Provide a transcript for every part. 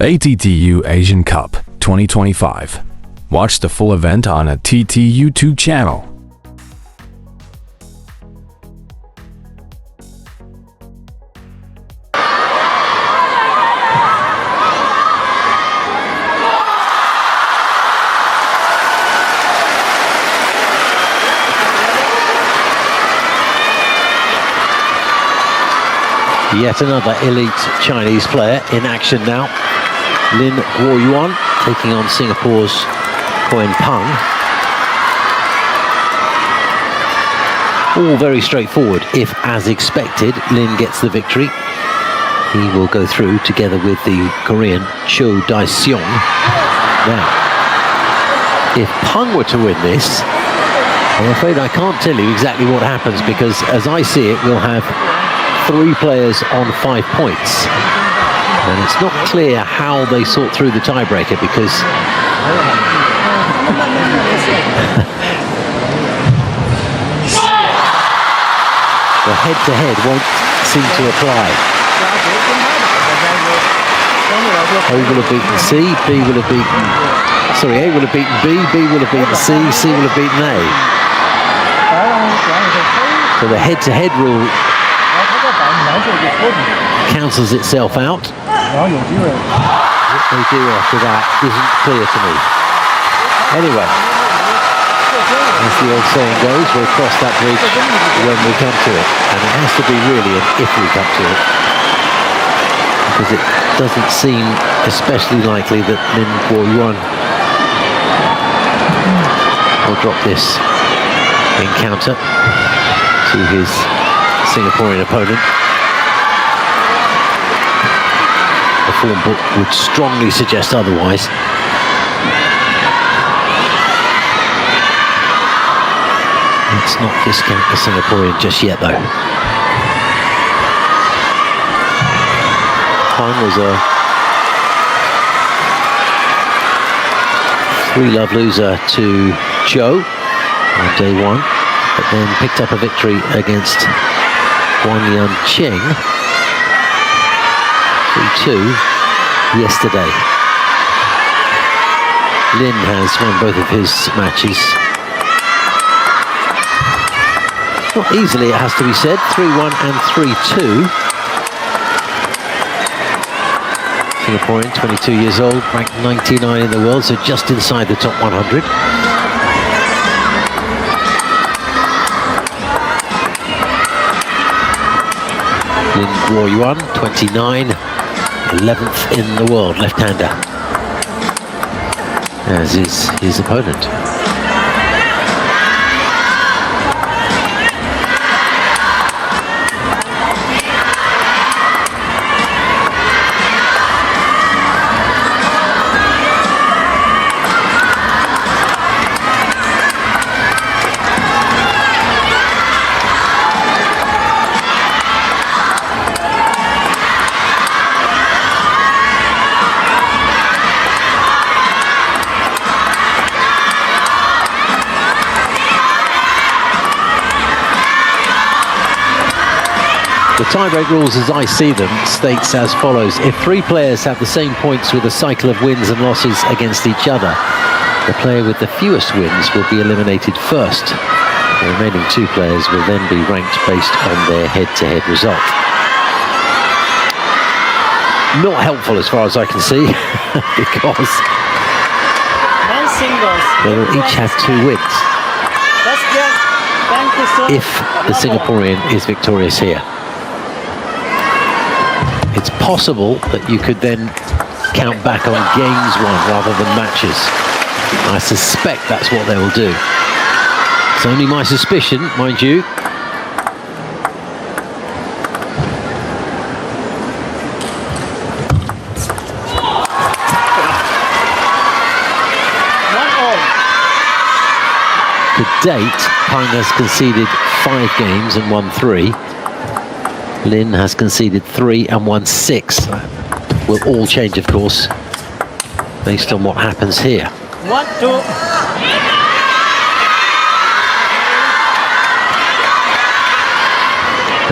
ATTU Asian Cup 2025. Watch the full event on ATTU YouTube channel. Yet another elite Chinese player in action now. Lin Gaoyuan taking on Singapore's Koen. All very straightforward. If, as expected, Lin gets the victory, he will go through together with the Korean Cho Dae-seong. Now, if Peng were to win this, I'm afraid I can't tell you exactly what happens, because as I see it, we'll have 3 players on 5 points. And it's not clear how they sort through the tiebreaker, because the head-to-head won't seem to apply. A will have beaten C, B will have beaten... Sorry, A will have beaten B, B will have beaten C, C will have beaten A. So the head-to-head rule cancels itself out. What they do after that isn't clear to me. Anyway, as the old saying goes, we'll cross that bridge when we come to it. And it has to be really an if we come to it, because it doesn't seem especially likely that Lin Gaoyuan will drop this encounter to his Singaporean opponent. The form book would strongly suggest otherwise. Let's not discount the Singaporean just yet, though. Peng was a 3-love loser to Cho on day 1, but then picked up a victory against Guanyan Cheng 3-2 yesterday. Lin has won both of his matches. Not easily, it has to be said. 3-1 and 3-2. Singaporean, 22 years old, ranked 99 in the world, so just inside the top 100. Lin Gaoyuan, 29, 11th in the world, left-hander, as is his opponent. The tiebreak rules, as I see them, states as follows. If 3 players have the same points with a cycle of wins and losses against each other, the player with the fewest wins will be eliminated first. The remaining 2 players will then be ranked based on their head-to-head result. Not helpful as far as I can see, because they will each have 2 wins if the Singaporean is victorious here. It's possible that you could then count back on games won rather than matches. I suspect that's what they will do. It's only my suspicion, mind you. To date, Peng has conceded 5 games and won 3. Lin has conceded 3 and won 6. Will all change, of course, based on what happens here. 1, 2.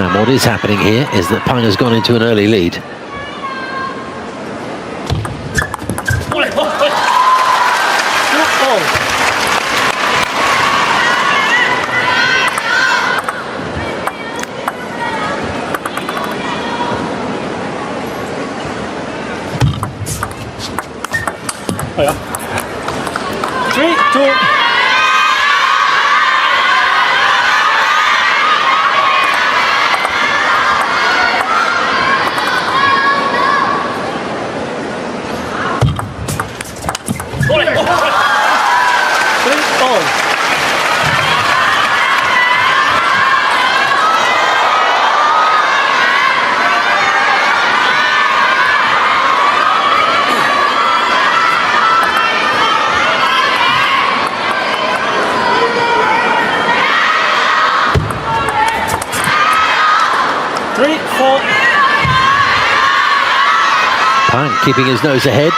And what is happening here is that Peng has gone into an early lead. 3-4. Pan keeping his nose ahead.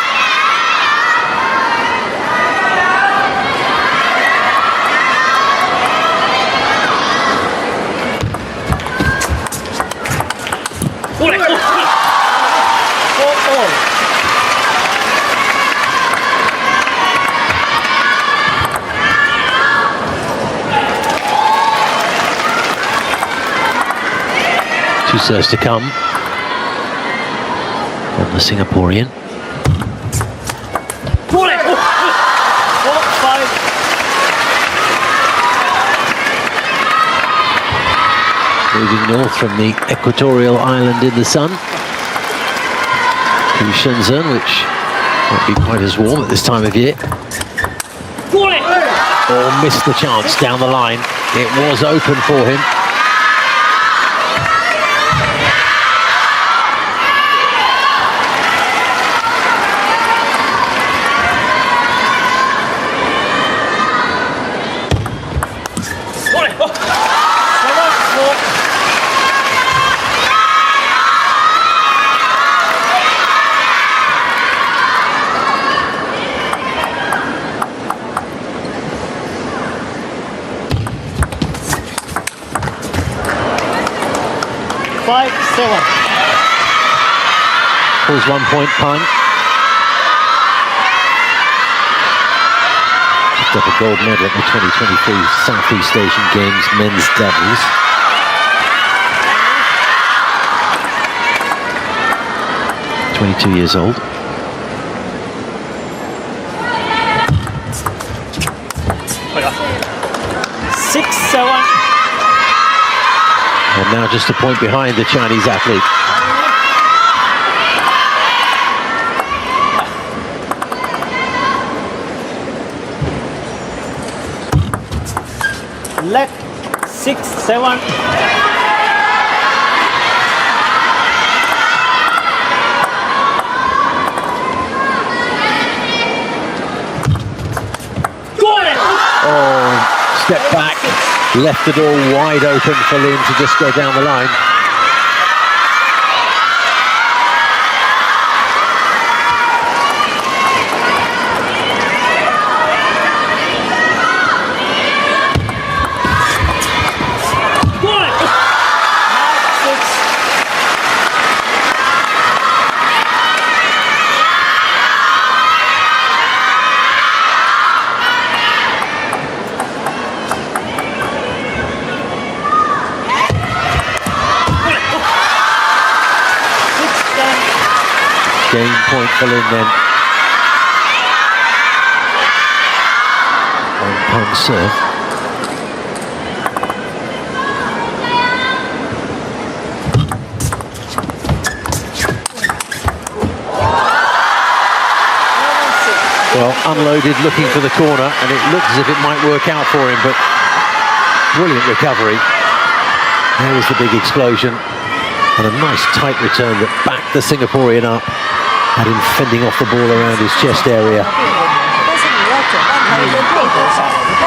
Two serves to come from the Singaporean. 4-5. Moving north from the equatorial island in the sun to Shenzhen, which won't be quite as warm at this time of year. Or missed the chance down the line. It was open for him. Pulls 1 point, Pan. Picked up a gold medal at the 2023 Southeast Asian Games men's doubles. He's 22 years old. And now just a point behind the Chinese athlete. Left 6-7. Oh, step back, left the door wide open for Lin to just go down the line. Game point for Lin then. On Pan serve. Well, unloaded, looking for the corner, and it looks as if it might work out for him, but brilliant recovery. There was the big explosion, and a nice tight return that backed the Singaporean up. Had him fending off the ball around his chest area.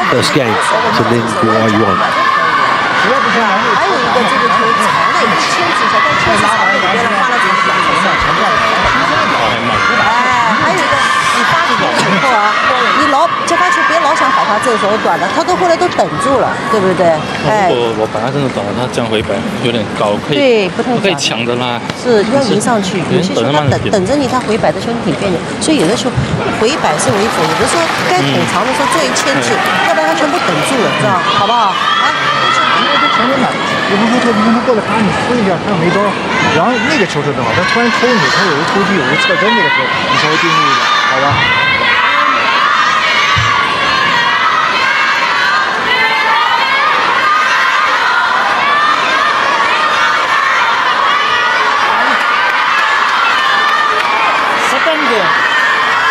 First game to Lin Gaoyuan. 还有一个这个球长的一个牵制一下，但牵制长的里边呢花了2分还有一个你发球以后啊，你老接发球别老想跑他这手短的，他都后来都等住了，对不对？哎，我把他真的找他这样回摆有点高，可以对，不太可以抢着拉，是要迎上去。有些球他等着你，他回摆的时候你挺别扭，所以有的时候回摆是为主，有的时候该捅长的时候做一牵制，要不然他全部等住了，这样好不好？啊。 前面的，有时候他明天过来看你撕一下，看没招，然后那个球是正好，他突然抽你，他有个抽击，有个侧身，那个时候你稍微盯住一点，好吧？ Second game,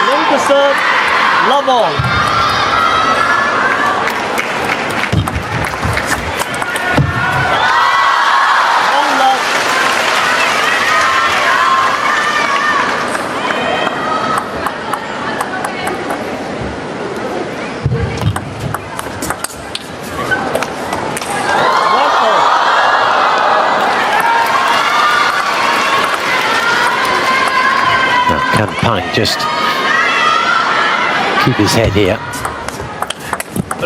Lin to serve, love all. Pang just keep his head here. 2-1.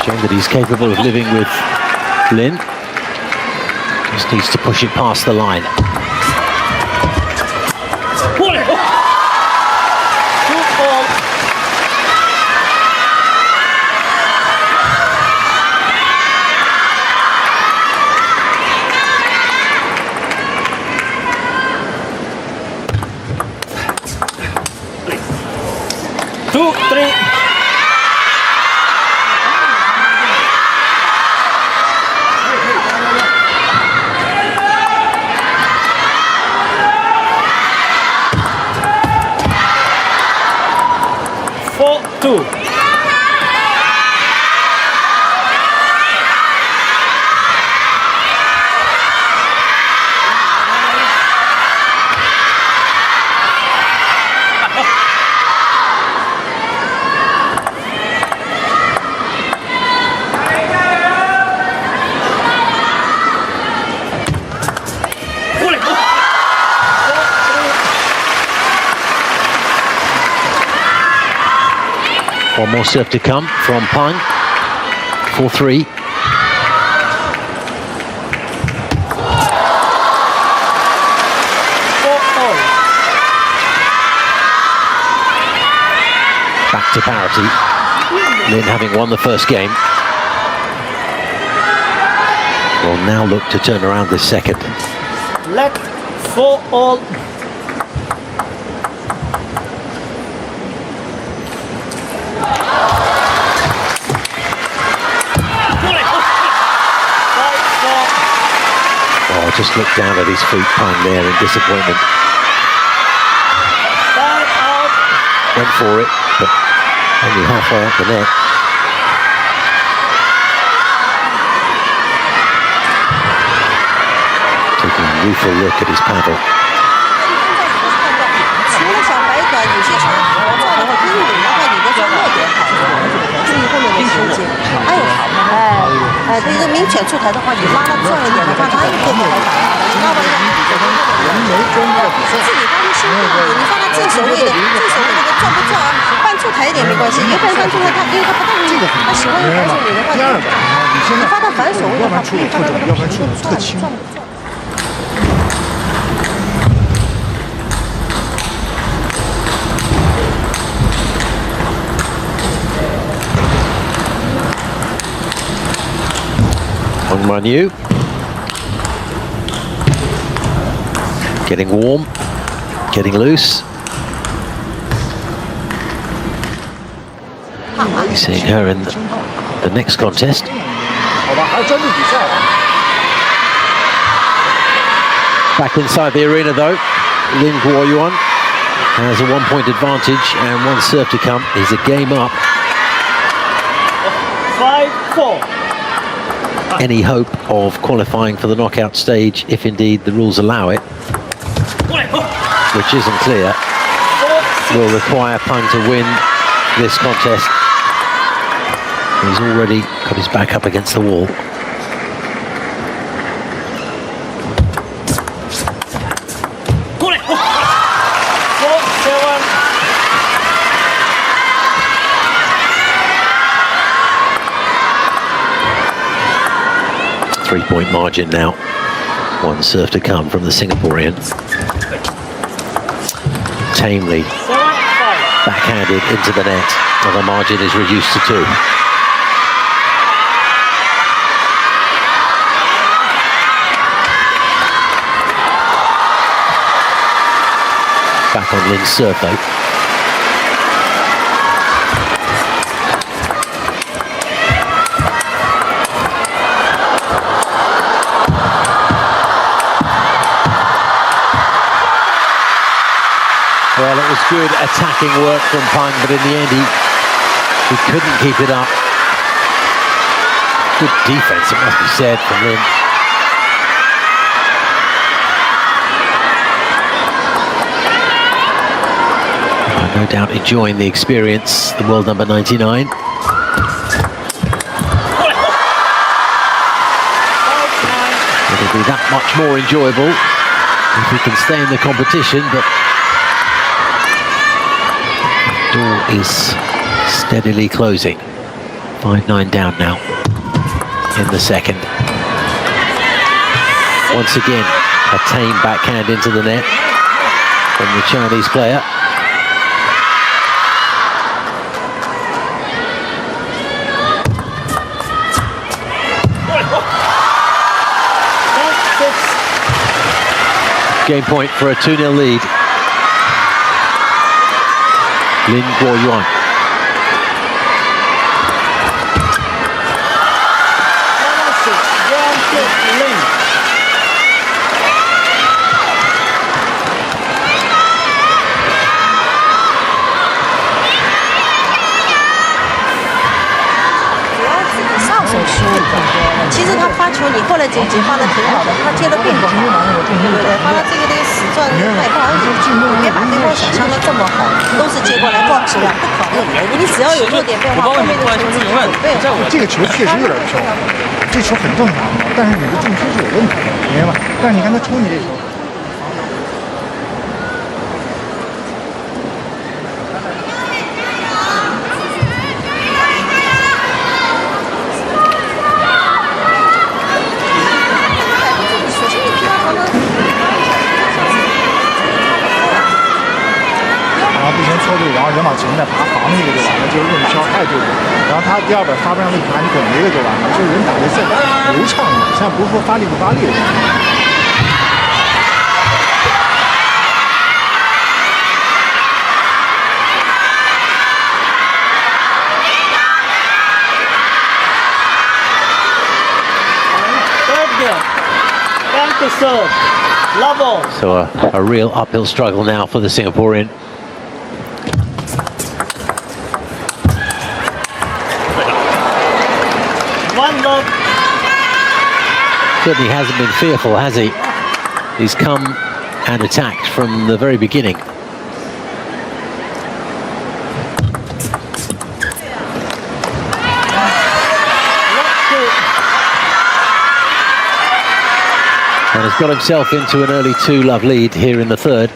Showing that he's capable of living with Lin. Just needs to push it past the line. 2-4. One more serve to come from Pang. 4-3. Back to parity. Lin having won the first game will now look to turn around this second. Left 4-all. Just looked down at his feet, Pang there in disappointment. Went for it, but only halfway up the net. Taking a rueful look at his paddle. 除了小白短，有些长头发的话，就是你的话，你的抓落点好，注意后面的衔接。还有对一个明显出台的话，你拉的转一点的话，他一个不好打，你知道吧？自己发挥辛苦一点，你放他正手位的，正手位那个转不转啊，半出台一点没关系，一般翻出来他，因为他不大容易，他喜欢用反手位的话，你发到反手位的话，不会发到那个平的转不转。 Manu getting warm, getting loose. You're seeing her in the next contest. Back inside the arena though, Lin Gaoyuan has a 1-point advantage and one serve to come. He's a game up. 5-4. Any hope of qualifying for the knockout stage, if indeed the rules allow it, which isn't clear, will require Pang to win this contest. He's already got his back up against the wall. Three-point margin now. One serve to come from the Singaporean. Tamely backhanded into the net, and the margin is reduced to 2. Back on Lin's serve though. Well, it was good attacking work from Pang, but in the end he couldn't keep it up. Good defense, it must be said, from Lin. No doubt enjoying the experience, the world number 99. be that much more enjoyable if he can stay in the competition, but the door is steadily closing. 5-9 down now in the second. Once again, a tame backhand into the net from the Chinese player. Game point for a 2-0 lead. Lin Gaoyuan.其实他发球，你后来这一节发的挺好的，他接的并不好，对不对？他这个死转太不好意思，别把对方想象的这么好，都是接过来撞质量不可能。你只要有弱点变化，后面的球是准备好。这个球确实有点飘，这球很正常，但是你的重心是有问题的，明白吧？但是你看他抽你这球。然后人往前面爬防一个就完了，就是用飘太对了。然后他第二边发不上力，爬你滚一个就完了，就是人打的赛流畅一点，现在不是说发力不发力的问题。Back to serve, level. So a real uphill struggle now for the Singaporean. Certainly hasn't been fearful, has he? He's come and attacked from the very beginning. And has got himself into an early 2-love lead here in the third.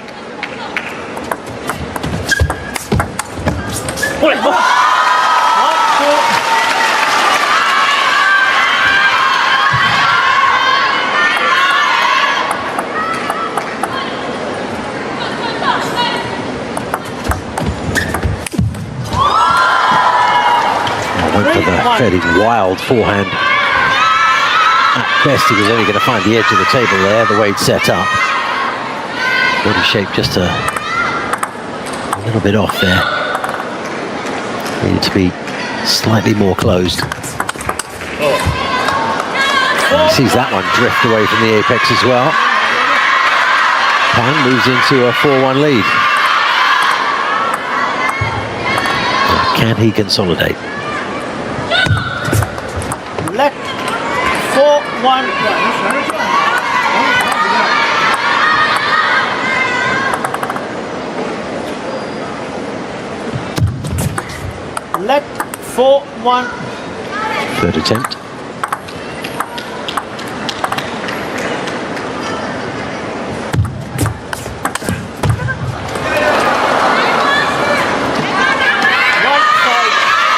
Fairly wild forehand. At best, he was only going to find the edge of the table there, the way it's set up. Body shape just a little bit off there. Needed to be slightly more closed. And he sees that one drift away from the apex as well. Pan moves into a 4-1 lead. Can he consolidate? Left 4-1. Left 4-1. Third attempt.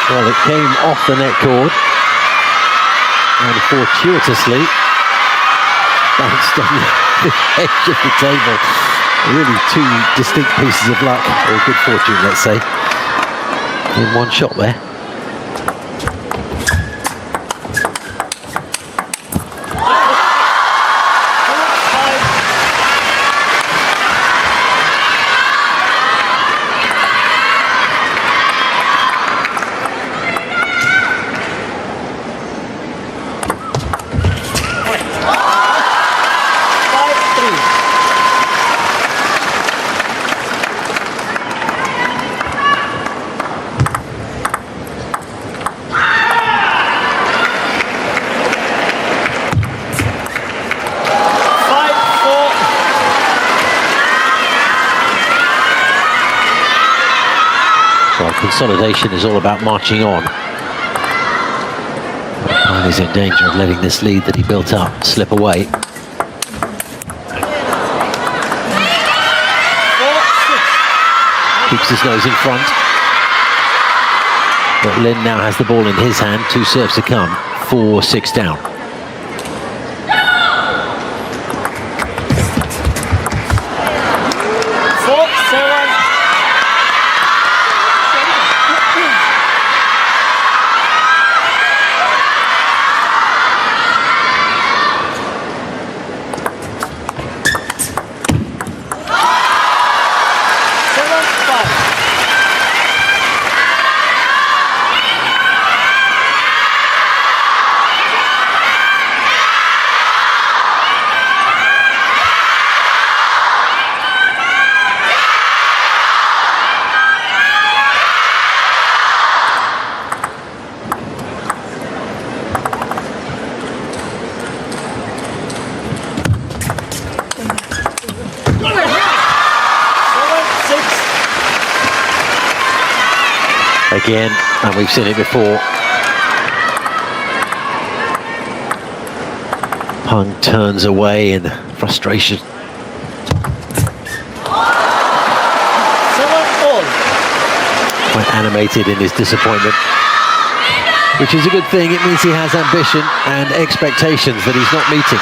Well, it came off the net cord and fortuitously bounced on the edge of the table. Really two distinct pieces of luck, or good fortune, let's say, in one shot there. Consolidation is all about marching on. And he's in danger of letting this lead that he built up slip away. keeps his nose in front. But Lin now has the ball in his hand, 2 serves to come, 4-6 down. Again, and we've seen it before. Peng turns away in frustration. Quite animated in his disappointment, which is a good thing. It means he has ambition and expectations that he's not meeting.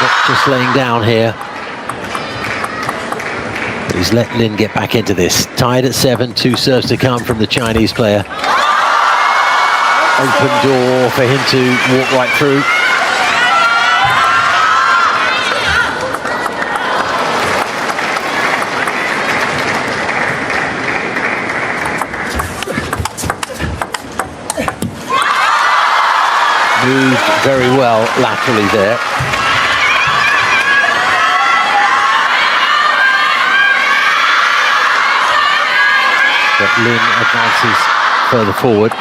Not just laying down here. He's let Lin get back into this. Tied at 7, 2 serves to come from the Chinese player. Open door for him to walk right through. Moved very well laterally there. But Lin advances further forward.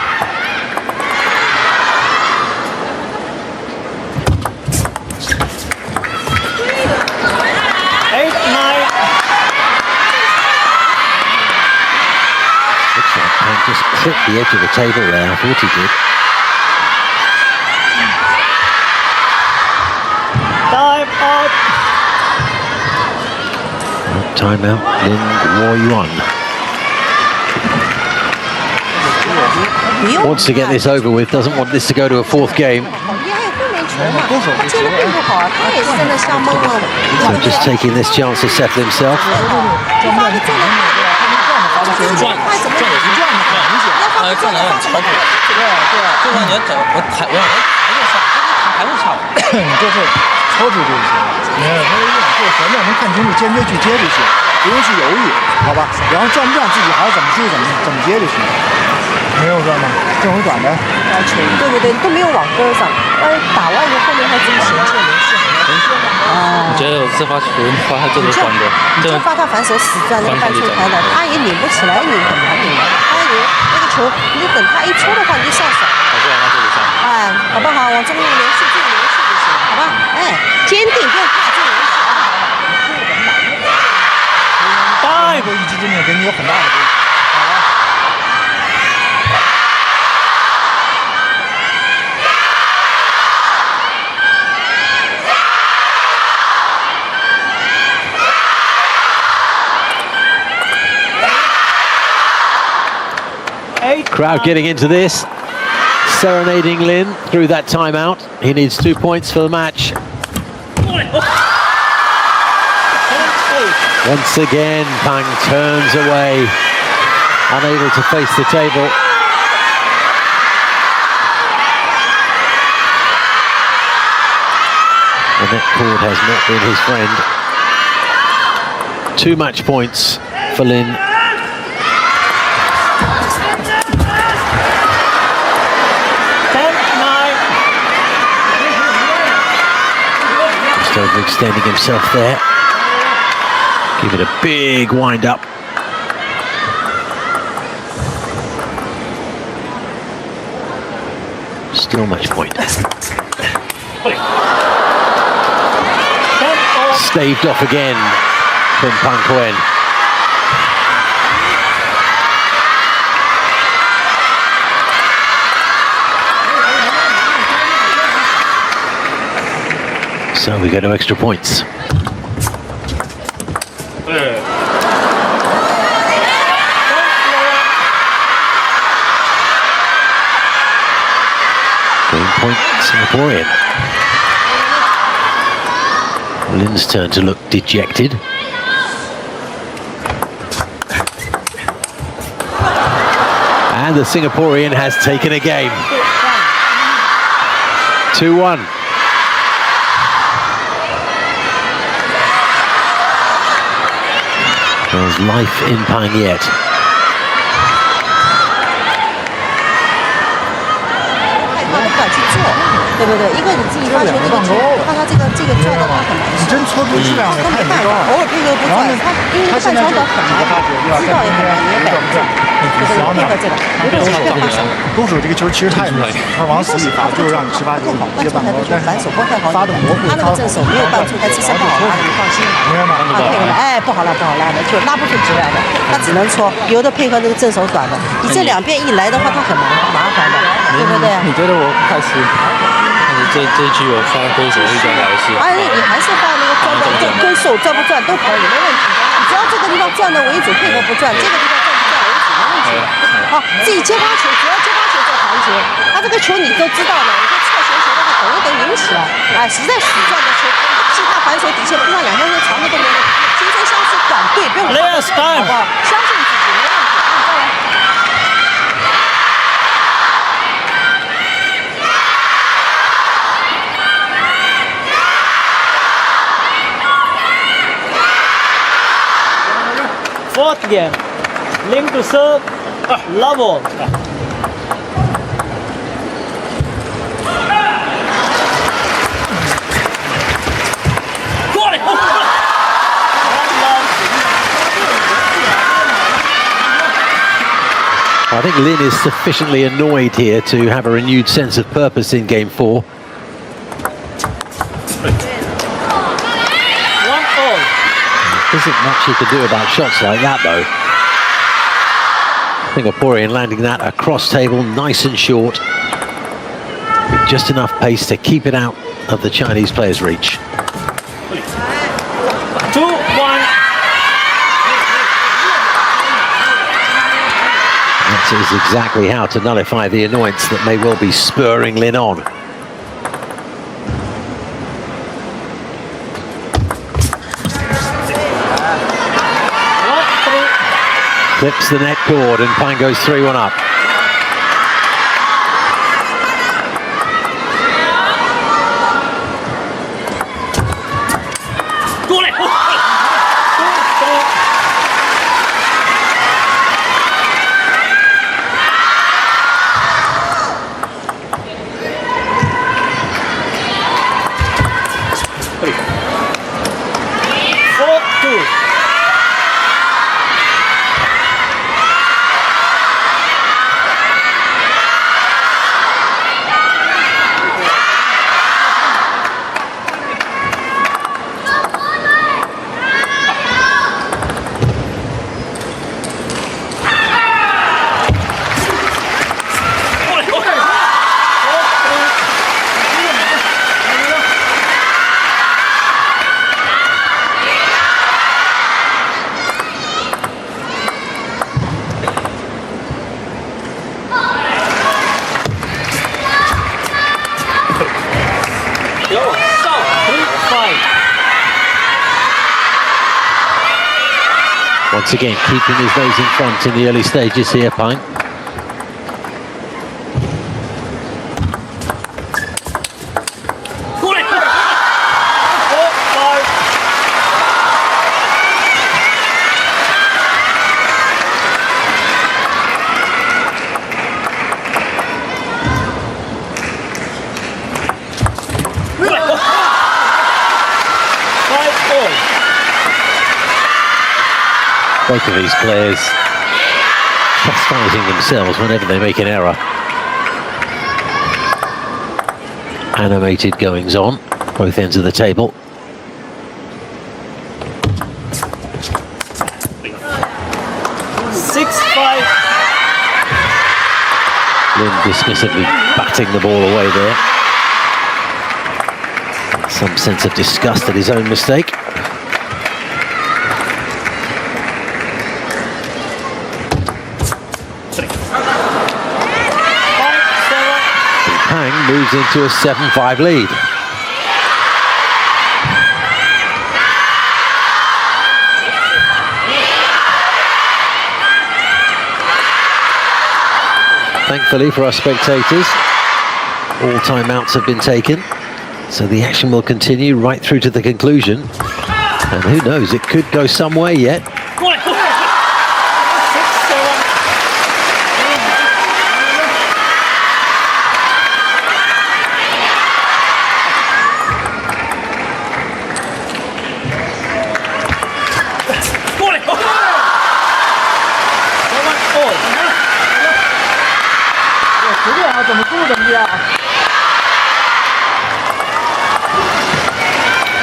Looks like Peng just clipped the edge of the table there. I thought he did. Timeout, Lin Gaoyuan. Wants to get this over with, doesn't want this to go to a 4th game. So just taking this chance to settle himself.我觉得有自发球发他这个转的，你就发他反手死转那个半出台的，他也拧不起来，拧很难拧的。他那个球，你就等他一抽的话，你就上手。还是让他这里上。哎，好不好？往中路连续做连续就行，好吧？哎，坚定不要怕这个连续。大一波一击真的给你有很大的威胁。 Crowd getting into this, serenading Lin through that timeout. He needs 2 points for the match. Once again, Peng turns away, unable to face the table. The net cord has not been his friend. 2 match points for Lin. Overextending himself there. Give it a big wind up. Still match point. Staved off again from Koen. So we go to extra points. Singaporean. Lin's turn to look dejected. And the Singaporean has taken a game. 2-1. There's life in Pang yet. 对不对？一个你自己发球那个球，看他这个转的话很难受，真搓出质量来他没办法，偶尔配合不转，他因为半场短很难，知道也很难，你也摆不正，对不对？配合这个，有点是变化少。攻手这个球其实他也没有，他往死里发，就是让你吃发球好，接反攻，但是反手不太好，发的模糊，他那个正手没有办出来，其实不好拉的，你放心。明白吗？哎，不好拉的，就拉不出质量的，他只能搓，有的配合那个正手短的，你这两边一来的话，他很麻烦的，对不对？你觉得我开始这一局我发挥手会比较好一些？哎，你还是放那个转的，跟手转不转都可以，没问题。你只要这个地方转的为主，配合不转，这个地方转不转为主，没问题。好，自己接发球，只要接发球做弹球，他这个球你都知道了，你就侧旋球的话，等一等引起来，哎，实在死转的球，其他反手底线扑上两条线长的都没问题，形成相似短对，不用好不好？相信自己，没问题。再来。Fourth game, Lin to serve, Latov. I think Lin is sufficiently annoyed here to have a renewed sense of purpose in game 4. 1-all. Isn't much he can do about shots like that, though. Singaporean landing that across table, nice and short, with just enough pace to keep it out of the Chinese player's reach. 2-1. That is exactly how to nullify the annoyance that may well be spurring Lin on. Clips the net cord and Pang goes 3-1 up. Once again, keeping his nose in front in the early stages here, Pang. Both of these players chastising themselves whenever they make an error. Animated goings on, both ends of the table. Lin dismissively batting the ball away there. Some sense of disgust at his own mistake. moves into a 7-5 lead. Thankfully for our spectators, all timeouts have been taken, so the action will continue right through to the conclusion. And who knows, it could go some way yet.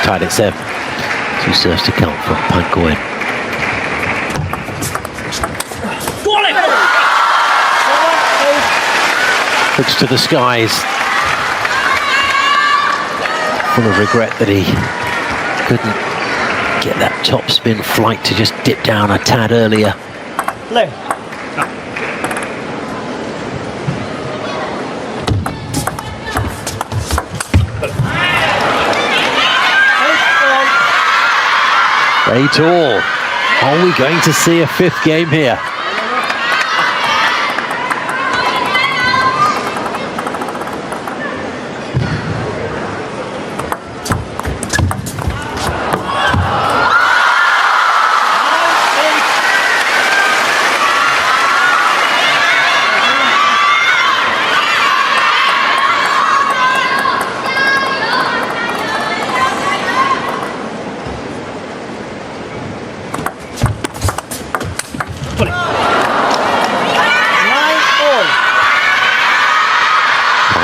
Tied at 7. 2 serves to come from Koen. Looks to the skies, full of regret that he couldn't get that top spin flight to just dip down a tad earlier. Eight all. Are we going to see a 5th game here?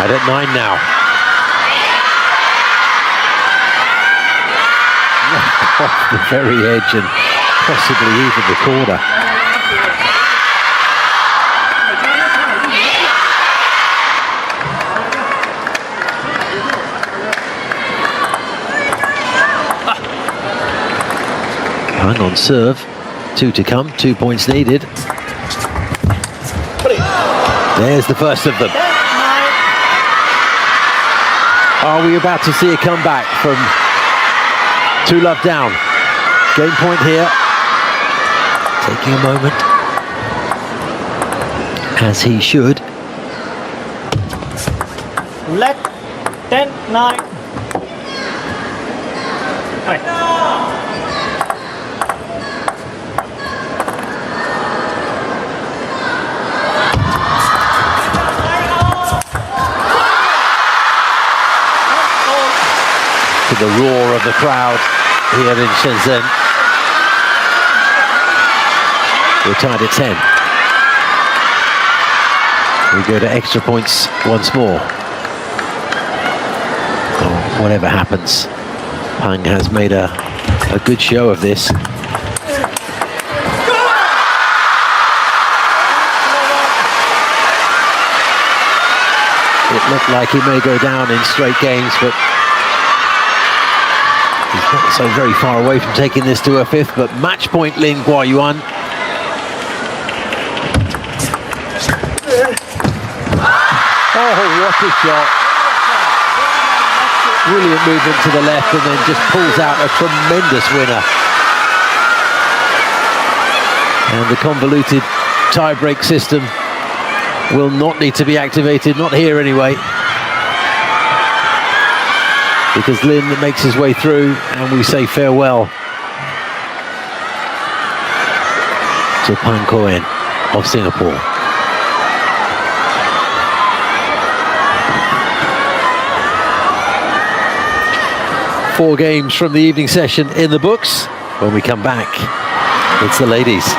At 9 now. Off the very edge and possibly even the corner. Hang on serve. 2 to come, 2 points needed. There's the first of them. Are we about to see a comeback from 2-love down? Game point here. Taking a moment, as he should. Let 10-9. The roar of the crowd here in Shenzhen. We're tied at 10. We go to extra points once more. Oh, whatever happens, Pang has made a good show of this. It looked like he may go down in straight games, but he's not so very far away from taking this to a 5th, but match point Lin Gaoyuan. Oh, what a shot. Brilliant movement to the left and then just pulls out a tremendous winner. And the convoluted tie-break system will not need to be activated, not here anyway, because Lin makes his way through and we say farewell to Pang Koen of Singapore. Four games from the evening session in the books. When we come back, it's the ladies.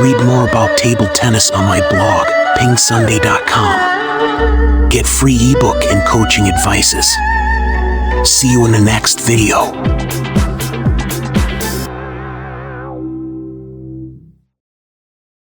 Read more about table tennis on my blog, PingSunday.com. Get free ebook and coaching advices. See you in the next video.